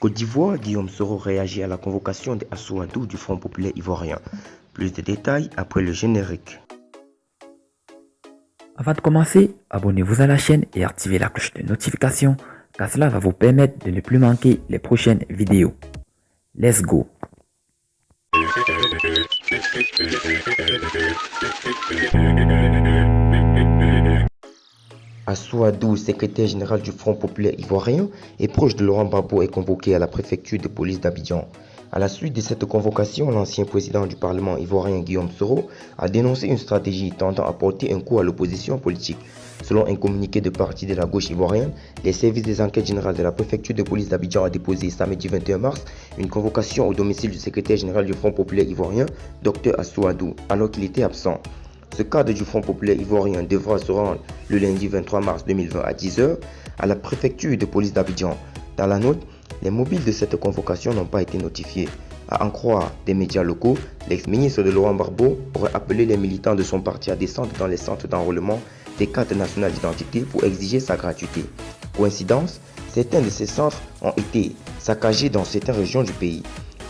Côte d'Ivoire, Guillaume Soro réagit à la convocation de Assouadou du Front populaire ivoirien. Plus de détails après le générique. Avant de commencer, abonnez-vous à la chaîne et activez la cloche de notification car cela va vous permettre de ne plus manquer les prochaines vidéos. Let's go! Assouadou, secrétaire général du Front populaire ivoirien et proche de Laurent Gbagbo, est convoqué à la préfecture de police d'Abidjan. À la suite de cette convocation, l'ancien président du Parlement ivoirien Guillaume Soro a dénoncé une stratégie tendant à porter un coup à l'opposition politique. Selon un communiqué de parti de la gauche ivoirienne, les services des enquêtes générales de la préfecture de police d'Abidjan a déposé samedi 21 mars une convocation au domicile du secrétaire général du Front populaire ivoirien, Dr Assouadou, alors qu'il était absent. Ce cadre du Front populaire ivoirien devra se rendre le lundi 23 mars 2020 à 10 h à la préfecture de police d'Abidjan. Dans la note, les mobiles de cette convocation n'ont pas été notifiés. À en croire des médias locaux, l'ex-ministre de Laurent Gbagbo aurait appelé les militants de son parti à descendre dans les centres d'enrôlement des cartes nationales d'identité pour exiger sa gratuité. Coïncidence, certains de ces centres ont été saccagés dans certaines régions du pays.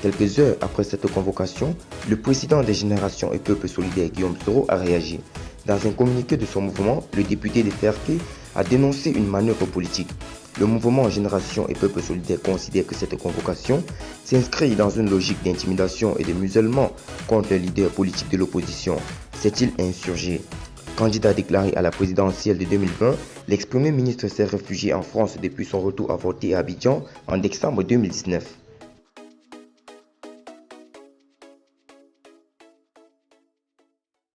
Quelques heures après cette convocation, le président des Générations et Peuples Solidaires Guillaume Soro a réagi. Dans un communiqué de son mouvement, le député de FRP a dénoncé une manœuvre politique. Le mouvement Génération et Peuples Solidaires considère que cette convocation s'inscrit dans une logique d'intimidation et de musellement contre le leader politique de l'opposition. S'est-il insurgé? Candidat déclaré à la présidentielle de 2020, l'ex-premier ministre s'est réfugié en France depuis son retour avorté à Abidjan en décembre 2019.